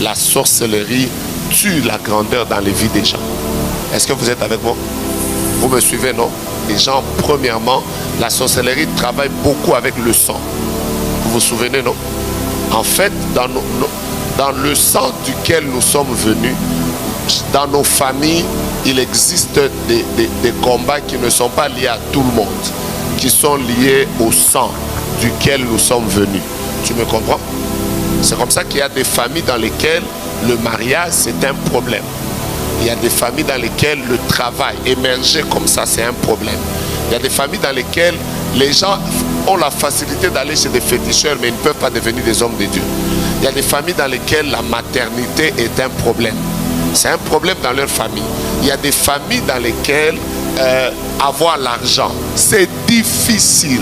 La sorcellerie tue la grandeur dans les vies des gens. Est-ce que vous êtes avec moi? Vous me suivez, non? Les gens, premièrement, la sorcellerie travaille beaucoup avec le sang. Vous vous souvenez, non? En fait, dans le sang duquel nous sommes venus, dans nos familles, il existe des combats qui ne sont pas liés à tout le monde, qui sont liés au sang duquel nous sommes venus. Tu me comprends? C'est comme ça qu'il y a des familles dans lesquelles le mariage, c'est un problème. Il y a des familles dans lesquelles le travail, émerger comme ça, c'est un problème. Il y a des familles dans lesquelles les gens ont la facilité d'aller chez des féticheurs, mais ils ne peuvent pas devenir des hommes de Dieu. Il y a des familles dans lesquelles la maternité est un problème. C'est un problème dans leur famille. Il y a des familles dans lesquelles avoir l'argent, c'est difficile.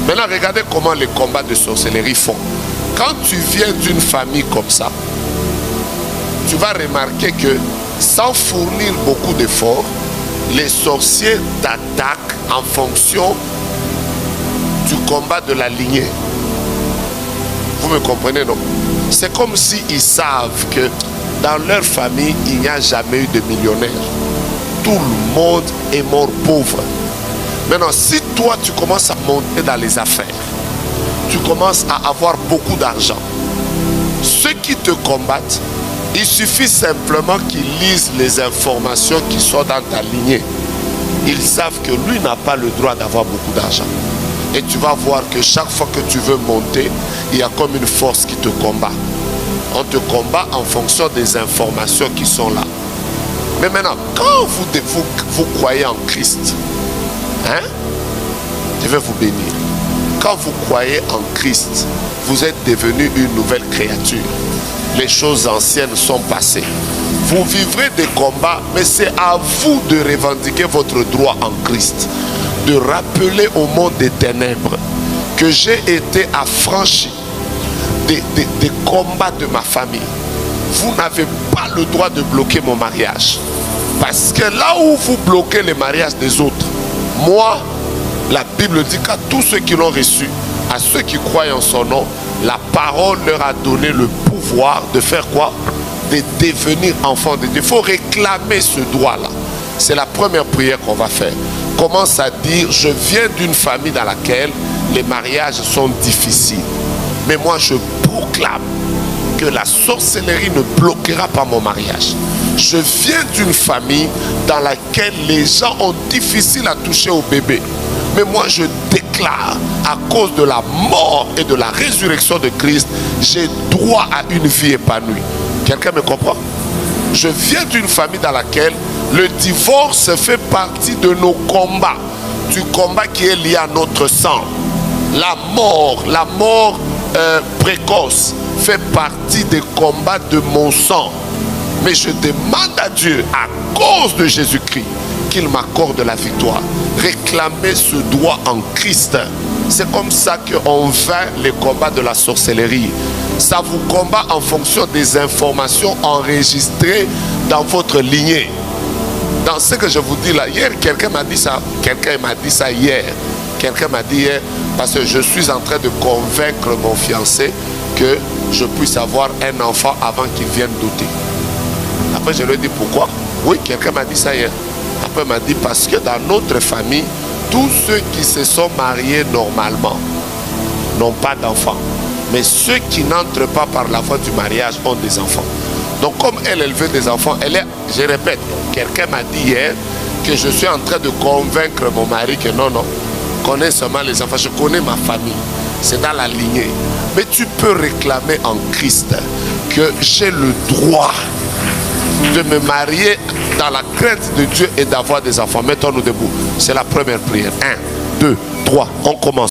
Maintenant, regardez comment les combats de sorcellerie font. Quand tu viens d'une famille comme ça, tu vas remarquer que sans fournir beaucoup d'efforts, les sorciers t'attaquent en fonction du combat de la lignée. Vous me comprenez, non? C'est comme s'ils savent que dans leur famille, il n'y a jamais eu de millionnaire. Tout le monde est mort pauvre. Maintenant, si toi, tu commences à monter dans les affaires, tu commences à avoir beaucoup d'argent, ceux qui te combattent, il suffit simplement qu'ils lisent les informations qui sont dans ta lignée. Ils savent que lui n'a pas le droit d'avoir beaucoup d'argent. Et tu vas voir que chaque fois que tu veux monter, il y a comme une force qui te combat. On te combat en fonction des informations qui sont là. Mais maintenant, quand vous croyez en Christ, hein, je vais vous bénir. Quand vous croyez en Christ, vous êtes devenu une nouvelle créature. Les choses anciennes sont passées. Vous vivrez des combats, mais c'est à vous de revendiquer votre droit en Christ. De rappeler au monde des ténèbres que j'ai été affranchi des combats de ma famille. Vous n'avez pas le droit de bloquer mon mariage. Parce que là où vous bloquez les mariages des autres, moi, la Bible dit qu'à tous ceux qui l'ont reçu, à ceux qui croient en son nom, la parole leur a donné le pouvoir de faire quoi? De devenir enfants de Dieu. Il faut réclamer ce droit-là. C'est la première prière qu'on va faire. Commence à dire, je viens d'une famille dans laquelle les mariages sont difficiles. Mais moi, je proclame que la sorcellerie ne bloquera pas mon mariage. Je viens d'une famille dans laquelle les gens ont difficile à toucher au bébé. Mais moi, je déclare, à cause de la mort et de la résurrection de Christ, j'ai droit à une vie épanouie. Quelqu'un me comprend? Je viens d'une famille dans laquelle le divorce fait partie de nos combats. Du combat qui est lié à notre sang. La mort précoce fait partie des combats de mon sang. Mais je demande à Dieu, à cause de Jésus-Christ, qu'il m'accorde la victoire. Réclamer ce droit en Christ. C'est comme ça qu'on vainc les combats de la sorcellerie. Ça vous combat en fonction des informations enregistrées dans votre lignée. Dans ce que je vous dis là, hier, quelqu'un m'a dit ça. Quelqu'un m'a dit ça hier. Quelqu'un m'a dit hier, parce que je suis en train de convaincre mon fiancé que je puisse avoir un enfant avant qu'il vienne douter. Après, je lui ai dit pourquoi. Oui, quelqu'un m'a dit ça hier. Après, il m'a dit parce que dans notre famille, tous ceux qui se sont mariés normalement n'ont pas d'enfants. Mais ceux qui n'entrent pas par la voie du mariage ont des enfants. Donc, comme elle veut des enfants, je répète, quelqu'un m'a dit hier que je suis en train de convaincre mon mari que non, connais seulement les enfants, je connais ma famille, c'est dans la lignée. Mais tu peux réclamer en Christ que j'ai le droit de me marier dans la crainte de Dieu et d'avoir des enfants. Mettons-nous debout. C'est la première prière. 1, 2, 3, on commence.